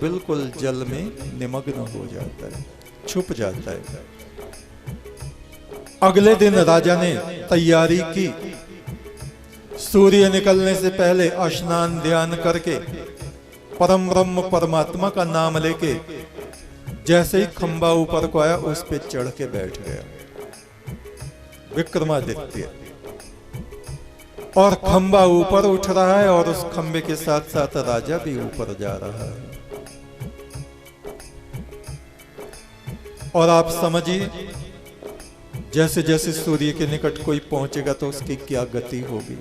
बिल्कुल जल में निमग्न हो जाता है, छुप जाता है। अगले दिन राजा ने तैयारी की। सूर्य निकलने से पहले स्नान ध्यान करके परम ब्रह्म परमात्मा का नाम लेके जैसे ही खंबा ऊपर को आया उस पे चढ़ के बैठ गया विक्रमादित्य। और खंबा ऊपर उठ रहा है और उस खंबे के साथ साथ राजा भी ऊपर जा रहा है। और आप समझिए जैसे जैसे सूर्य के निकट कोई पहुंचेगा तो उसकी क्या गति होगी।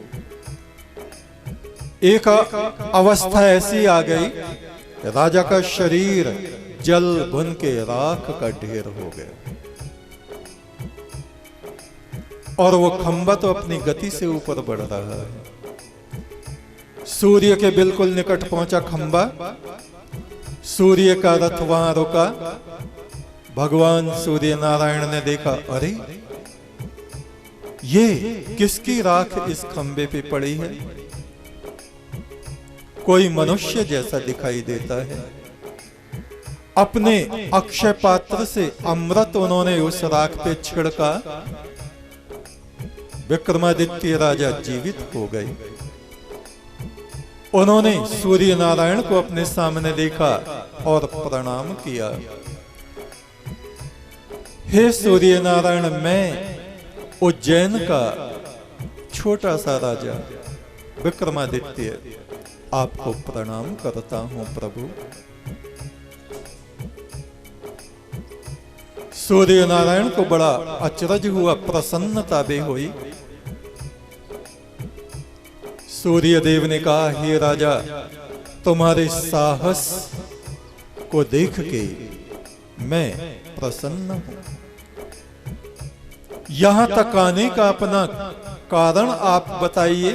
एक अवस्था ऐसी आ गई, राजा का शरीर जल भुन के राख का ढेर हो गया और वो खंबा तो अपनी गति से ऊपर बढ़ रहा है। सूर्य के बिल्कुल निकट पहुंचा खंबा, सूर्य का रथ वहां रुका। भगवान सूर्य नारायण ने देखा, अरे ये किसकी राख इस खंबे पे पड़ी है। कोई मनुष्य जैसा दिखाई देता है। अपने अक्षय पात्र से अमृत उन्होंने उस राख पे छिड़का। विक्रमादित्य राजा जीवित हो गए। उन्होंने सूर्य नारायण को अपने सामने देखा और प्रणाम किया। हे सूर्य नारायण, मैं उज्जैन का छोटा सा राजा विक्रमादित्य आपको प्रणाम करता हूं प्रभु। सूर्य नारायण को बड़ा अचरज हुआ, प्रसन्नता भी हुई। सूर्य देव ने कहा, हे राजा, तुम्हारे साहस को देख के मैं प्रसन्न हूं। यहां तक आने का अपना कारण आप बताइए।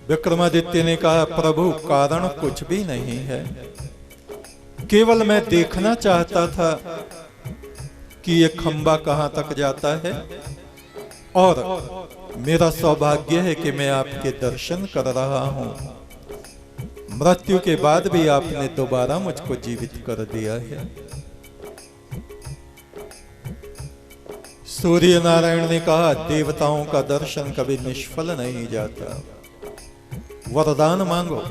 विक्रमादित्य ने कहा, प्रभु कारण कुछ भी नहीं है, केवल मैं देखना चाहता था कि ये खंबा कहां तक जाता है और मेरा सौभाग्य है कि मैं आपके दर्शन कर रहा हूं। मृत्यु के बाद भी आपने दोबारा मुझको जीवित कर दिया है। सूर्य नारायण ने कहा, देवताओं का दर्शन कभी निष्फल नहीं जाता, वरदान मांगो।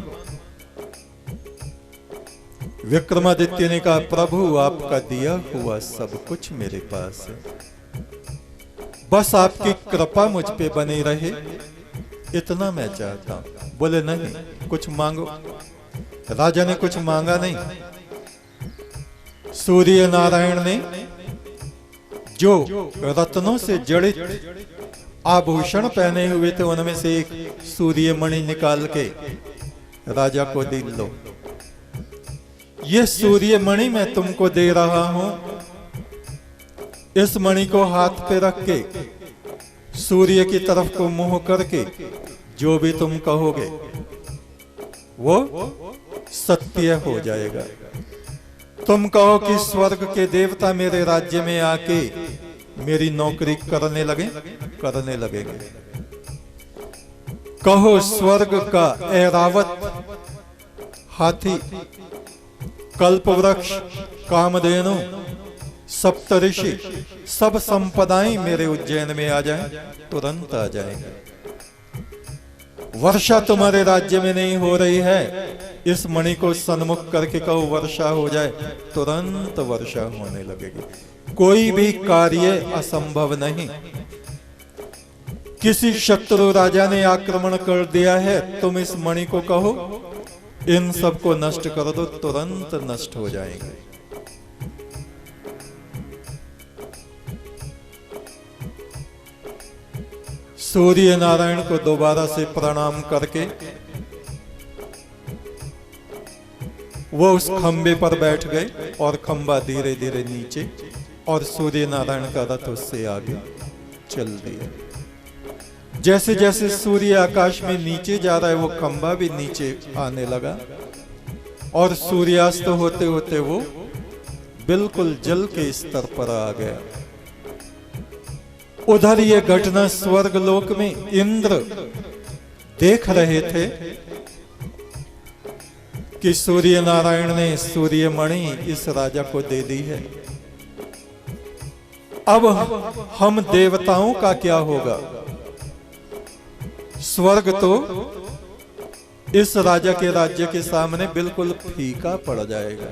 विक्रमादित्य ने कहा, प्रभु आपका दिया हुआ सब कुछ मेरे पास है, बस आपकी कृपा मुझ पे बनी रहे, इतना मैं चाहता हूं। बोले नहीं, कुछ मांगो। राजा ने कुछ मांगा नहीं। सूर्य नारायण ने जो रत्नों से जड़ित आभूषण पहने हुए थे उनमें से एक सूर्य मणि निकाल के राजा को दे लो। ये सूर्य मणि मैं तुमको दे रहा हूं। इस मणि को हाथ पे रख के सूर्य की तरफ को मुंह करके जो भी तुम कहोगे वो सत्य हो जाएगा। तुम कहो कि स्वर्ग के देवता मेरे राज्य में आके मेरी नौकरी करने लगेंगे। कहो स्वर्ग का ऐरावत हाथी, कल्पवृक्ष, कामधेनु, सप्तऋषि, सब संपदाएं मेरे उज्जैन में आ जाएं, तुरंत आ जाएंगे। वर्षा तुम्हारे राज्य में नहीं हो रही है, इस मणि को सन्मुख करके कहो वर्षा हो जाए, तुरंत वर्षा होने लगेगी। कोई भी कार्य असंभव नहीं। किसी शत्रु राजा ने आक्रमण कर दिया है, तुम इस मणि को कहो इन सबको नष्ट कर दो, तुरंत नष्ट हो जाएंगे। सूर्य नारायण को दोबारा से प्रणाम करके वो उस खंबे पर बैठ गए और खंबा धीरे धीरे नीचे और सूर्य नारायण का रथ उससे आगे चल दिया। जैसे जैसे सूर्य आकाश में नीचे जा रहा है वो खंबा भी नीचे आने लगा और सूर्यास्त होते होते वो बिल्कुल जल के स्तर पर आ गया। उधर ये घटना स्वर्ग लोक में इंद्र देख रहे थे। कि सूर्य नारायण ने सूर्य मणि इस राजा को दे दी है। अब हम देवताओं का क्या होगा? स्वर्ग तो इस राजा के राज्य के सामने बिल्कुल फीका पड़ जाएगा,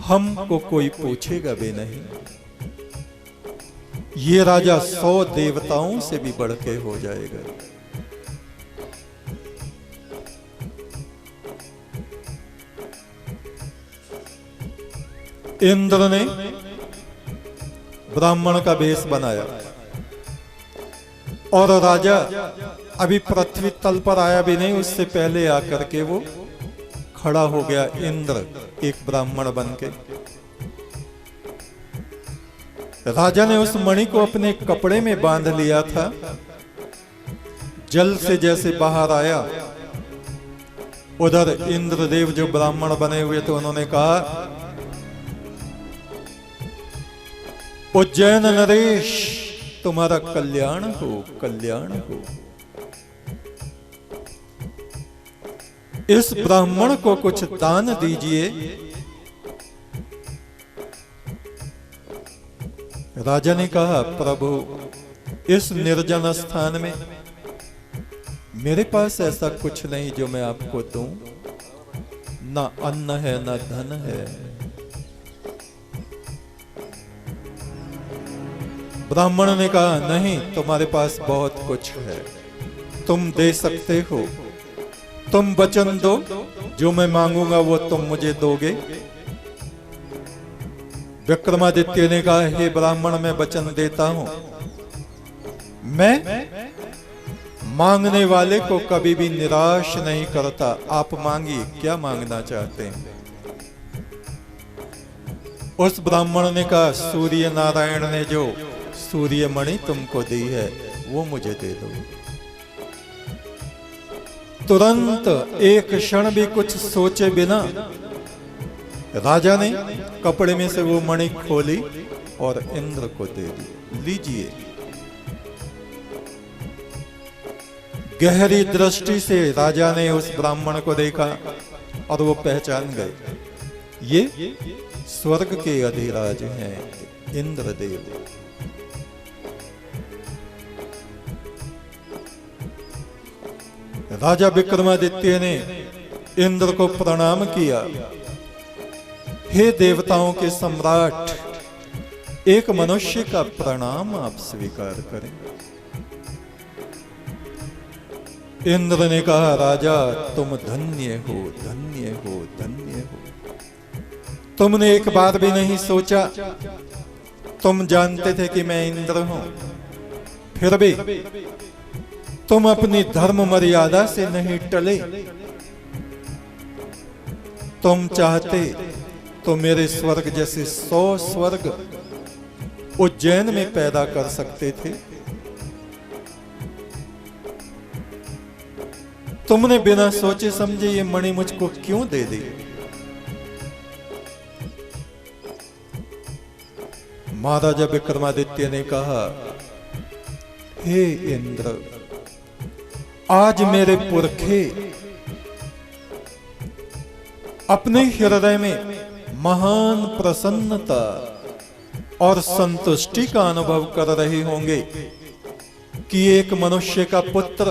हमको कोई पूछेगा भी नहीं। ये राजा 100 देवताओं से भी बढ़ के हो जाएगा। इंद्र ने ब्राह्मण का वेश बनाया और राजा अभी पृथ्वी तल पर आया भी नहीं, उससे पहले आकर के वो खड़ा हो गया इंद्र एक ब्राह्मण बनके। राजा ने उस मणि को अपने कपड़े में बांध लिया था। जल से जैसे बाहर आया, उधर इंद्रदेव जो ब्राह्मण बने हुए थे उन्होंने कहा, उज्जैन नरेश तुम्हारा कल्याण हो, कल्याण हो। इस ब्राह्मण को कुछ दान दीजिए। राजा ने कहा, प्रभु इस निर्जन स्थान में मेरे पास ऐसा कुछ नहीं जो मैं आपको दूं, ना अन्न है ना धन है। ब्राह्मण ने कहा, नहीं तुम्हारे पास बहुत कुछ है, तुम दे सकते हो, तुम वचन दो, जो मैं मांगूंगा वो तुम मुझे दोगे। विक्रमादित्य ने कहा, हे ब्राह्मण मैं वचन देता हूं, मैं मांगने वाले को कभी भी निराश नहीं करता। आप मांगिए, क्या मांगना चाहते हैं? उस ब्राह्मण ने कहा, सूर्य नारायण ने जो सूर्य मणि तुमको दी है वो मुझे दे दो। तुरंत एक क्षण भी कुछ सोचे बिना राजा ने कपड़े में से वो मणि खोली और इंद्र को दे दी। लीजिए। गहरी दृष्टि से राजा ने उस ब्राह्मण को देखा और वो पहचान गए, ये स्वर्ग के अधिराज हैं इंद्रदेव। राजा विक्रमादित्य ने इंद्र को प्रणाम किया। हे देवताओं के सम्राट, एक मनुष्य का प्रणाम आप स्वीकार करें। इंद्र ने कहा, राजा तुम धन्य हो, धन्य हो, धन्य हो। तुमने एक बार भी नहीं सोचा, तुम जानते थे कि मैं इंद्र हूं, फिर भी तुम अपनी धर्म मर्यादा से नहीं टले। तुम चाहते तो मेरे स्वर्ग जैसे 100 स्वर्ग उज्जैन में पैदा कर सकते थे। तुमने बिना सोचे समझे ये मणि मुझको क्यों दे दी? महाराजा विक्रमादित्य ने कहा, हे इंद्र, आज मेरे पुरखे अपने हृदय में महान प्रसन्नता और संतुष्टि का अनुभव कर रहे होंगे कि एक मनुष्य का पुत्र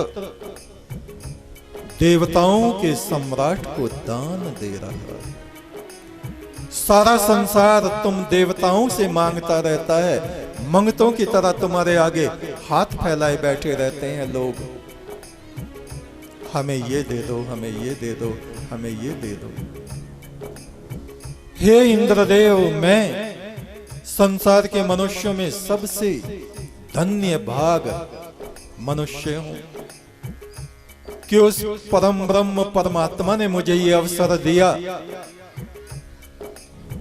देवताओं के सम्राट को दान दे रहा है। सारा संसार तुम देवताओं से मांगता रहता है, मंगतों की तरह तुम्हारे आगे हाथ फैलाए बैठे रहते हैं लोग। हमें ये दे दो, हमें ये दे दो, हमें ये दे दो। हे इंद्रदेव, मैं संसार के मनुष्यों में सबसे धन्य भाग मनुष्य हूं कि उस परम ब्रह्म परमात्मा ने मुझे ये अवसर दिया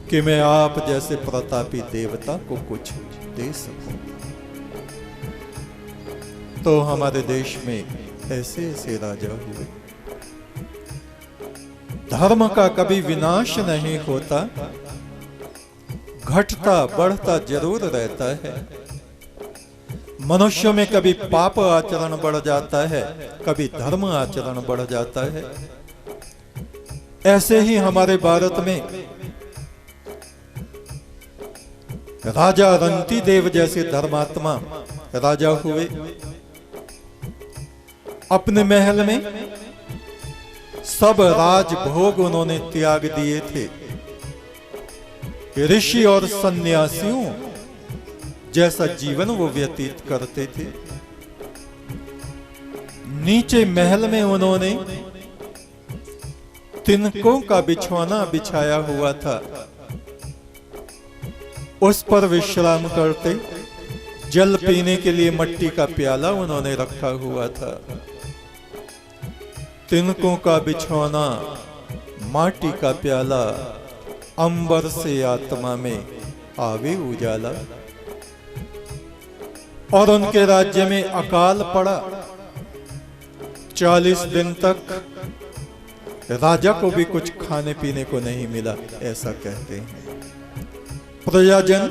कि मैं आप जैसे प्रतापी देवता को कुछ दे सकूं। तो हमारे देश में ऐसे ऐसे राजा हुए। धर्म का कभी विनाश नहीं होता, घटता बढ़ता जरूर रहता है। मनुष्यों में कभी पाप आचरण बढ़ जाता है, कभी धर्म आचरण बढ़ जाता है। ऐसे ही हमारे भारत में राजा रंती देव जैसे धर्मात्मा राजा हुए। अपने महल में सब राजभोग उन्होंने त्याग दिए थे। ऋषि और सन्यासियों जैसा जीवन वो व्यतीत करते थे। नीचे महल में उन्होंने तिनकों का बिछौना बिछाया हुआ था, उस पर विश्राम करते। जल पीने के लिए मट्टी का प्याला उन्होंने रखा हुआ था। तिनकों का बिछौना, माटी का प्याला, अंबर से आत्मा में आवे उजाला। और उनके राज्य में अकाल पड़ा। 40 दिन तक राजा को भी कुछ खाने पीने को नहीं मिला, ऐसा कहते हैं। प्रजाजन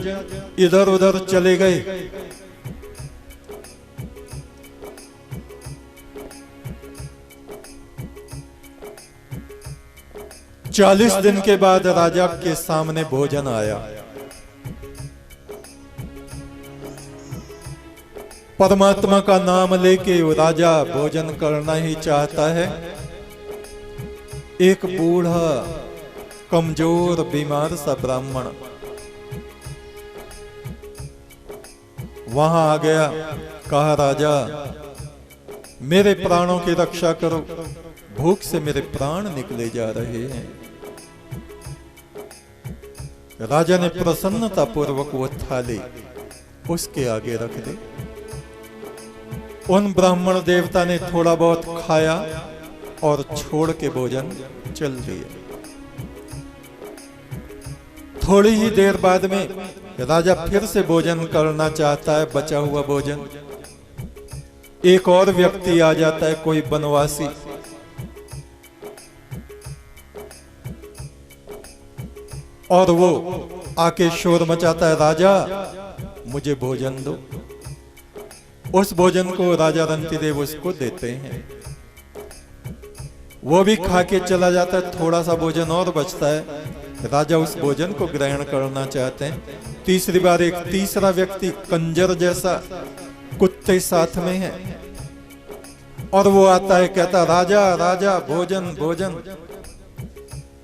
इधर उधर चले गए। चालीस दिन के बाद राजा के सामने भोजन आया। परमात्मा का नाम लेके वो राजा भोजन करना ही चाहता है। एक बूढ़ा कमजोर बीमार सा ब्राह्मण वहां आ गया। कहा, राजा मेरे प्राणों की रक्षा करो, भूख से मेरे प्राण निकले जा रहे हैं। राजा ने प्रसन्नता पूर्वक वो थाली उसके आगे रख दी। उन ब्राह्मण देवता ने थोड़ा बहुत खाया और छोड़ के भोजन चल दिया। थोड़ी ही देर बाद में राजा फिर से भोजन करना चाहता है, बचा हुआ भोजन। एक और व्यक्ति आ जाता है, कोई बनवासी। और वो आके शोर मचाता है, राजा मुझे भोजन दो। उस भोजन को राजा रंतीदेव उसको देते हैं। वो भी खा के चला जाता है। थोड़ा सा भोजन और बचता है। राजा उस भोजन को ग्रहण करना चाहते हैं। तीसरी बार एक तीसरा व्यक्ति कंजर जैसा कुत्ते साथ में है और वो आता है, कहता, राजा राजा भोजन भोजन।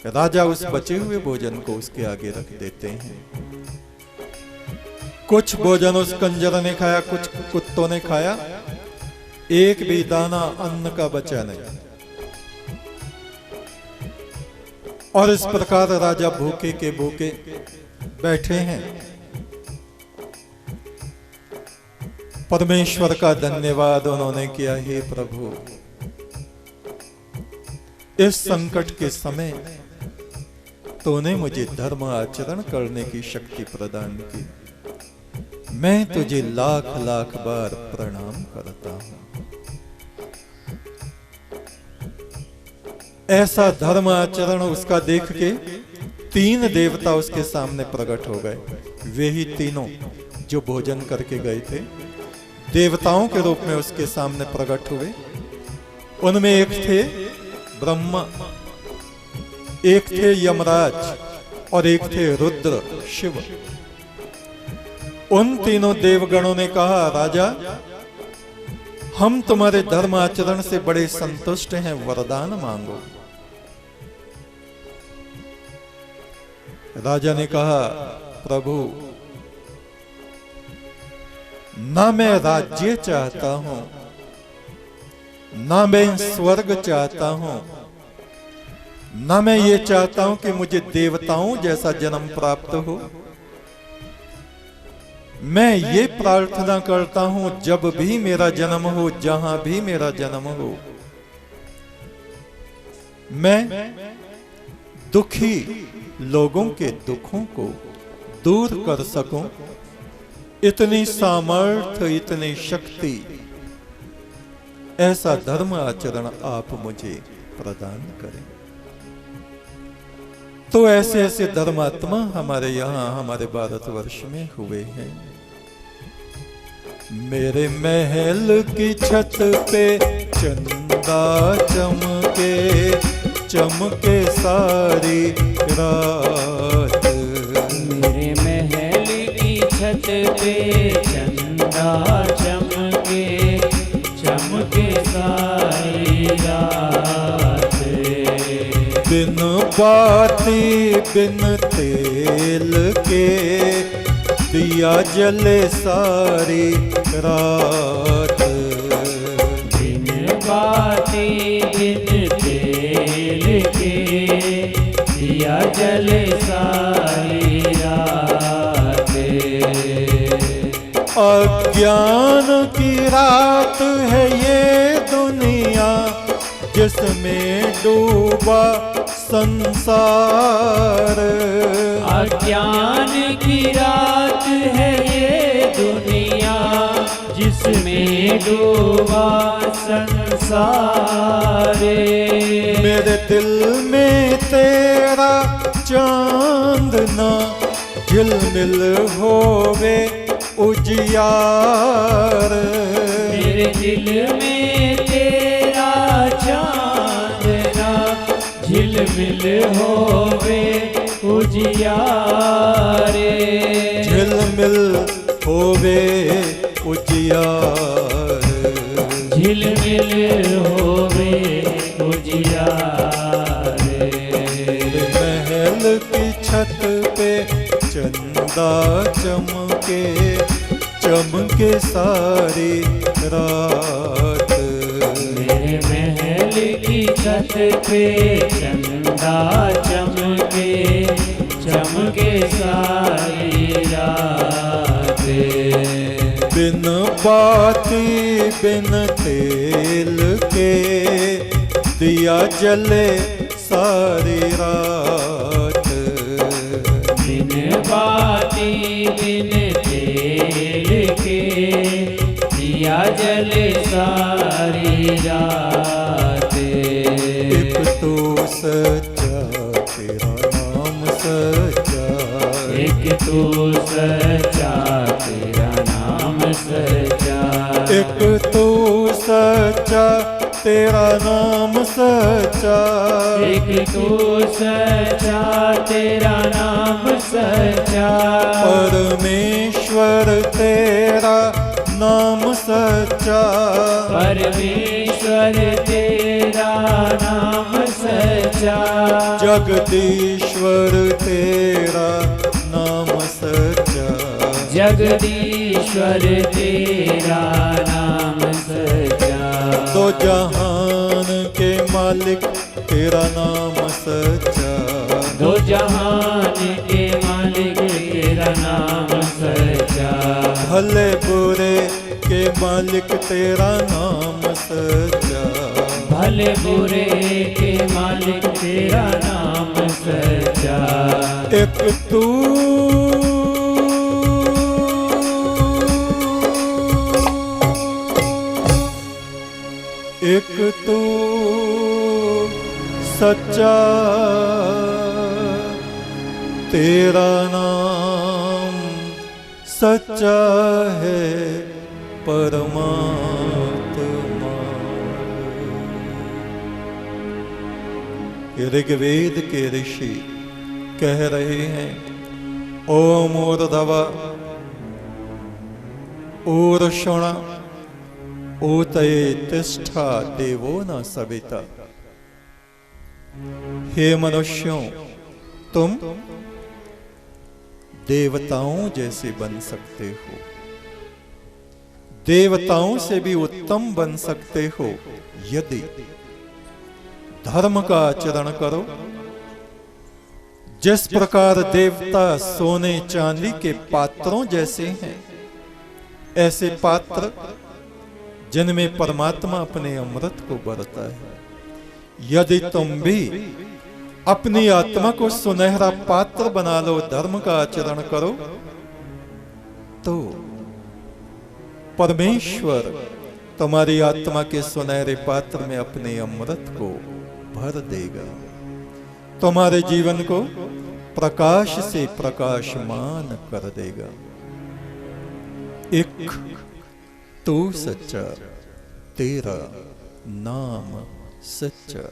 राजा उस बचे हुए भोजन को उसके आगे रख देते हैं। कुछ भोजन उस कंजर ने खाया, कुछ कुत्तों ने खाया। एक भी दाना अन्न का बचा नहीं। और इस प्रकार राजा भूखे के भूखे बैठे हैं। परमेश्वर का धन्यवाद उन्होंने किया, हे प्रभु इस संकट के समय तूने मुझे धर्म आचरण करने की शक्ति प्रदान की। मैं तुझे लाख लाख बार प्रणाम करता हूं। ऐसा धर्म आचरण उसका देख के 3 देवता उसके सामने प्रकट हो गए। वे ही तीनों जो भोजन करके गए थे, देवताओं के रूप में उसके सामने प्रकट हुए। उनमें एक थे ब्रह्मा, एक थे यमराज और एक थे रुद्र शिव। उन तीनों देवगणों ने कहा, राजा हम तुम्हारे धर्म आचरण से बड़े संतुष्ट हैं, वरदान मांगो। राजा ने कहा, प्रभु ना मैं राज्य चाहता हूं, ना मैं स्वर्ग चाहता हूं, ना मैं ये चाहता हूं कि मुझे देवताओं जैसा जन्म प्राप्त हो। मैं ये प्रार्थना करता हूं, जब भी मेरा जन्म हो, जहां भी मेरा जन्म हो, मैं दुखी लोगों के दुखों को दूर कर सकूं। इतनी सामर्थ्य, इतनी शक्ति, ऐसा धर्म आचरण आप मुझे प्रदान करें। तो ऐसे ऐसे धर्मात्मा हमारे यहाँ, हमारे भारतवर्ष में हुए हैं। मेरे महल की छत पे चंदा चमके, चमके सारी रात। मेरे महल की छत पे चंदा चमके, चमके सारी रात। बिन बाती बिन तेल के दिया जले सारी रात। बिन बाती बिन तेल के दिया जले सारी रात। अज्ञान की रात है ये दुनिया जिसमें डूबा संसार। अज्ञान की रात है ये दुनिया जिसमें डूबा संसार। मेरे दिल में तेरा चांदना झिलमिल होवे उजियार। मेरे दिल में तेरा चांदना झिलमिल होवे उजियारे। झिलमिल होवे उजियार। झिलमिल होवे उजियारे। महल की छत पे चंदा चमके, चमके सारी रात। मेरे महल की छत पे चंदा चमके, चमके सारी रात। बिन बाती बिन तेल के दिया जले सारी रात। बिन बाती बिन तेल के दिया जले सारी रात। एक तो सच्चा तेरा नाम सच्चा, एक तो सच्चा तेरा नाम सच्चा। एक तो सच्चा तेरा नाम सच्चा। एक तो सच्चा तेरा नाम सच्चा। परमेश्वर तेरा नाम सच्चा। परमेश्वर तेरा नाम सच्चा। जगदीश्वर तेरा नाम सच्चा। जगदीश्वर तेरा नाम सच्चा। दो जहान के मालिक तेरा नाम सच्चा। दो जहान के मालिक तेरा नाम सच्चा। भले बुरे के मालिक तेरा नाम सच्चा। भले बुरे के मालिक तेरा नाम सच्चा। एक तू एक तू सच्चा तेरा नाम सच्चा है परमात्मा। ऋग्वेद के ऋषि कह रहे हैं ओम ऊर्ध्व ऊर्ष्ण ऊतये तिष्ठा देवो न सविता। हे मनुष्यों, तुम देवताओं जैसे बन सकते हो, देवताओं से भी उत्तम बन सकते हो यदि धर्म का आचरण करो। जिस प्रकार देवता सोने चांदी के पात्रों जैसे हैं, ऐसे पात्र जिनमें परमात्मा अपने अमृत को बरता है। यदि तुम भी अपनी आत्मा को सुनहरा पात्र बना लो, धर्म का आचरण करो, तो परमेश्वर तुम्हारी आत्मा के सुनहरे पात्र में अपने अमृत को भर देगा, तुम्हारे जीवन को प्रकाश से प्रकाशमान कर देगा। एक तू सच्चा तेरा नाम सच्चा।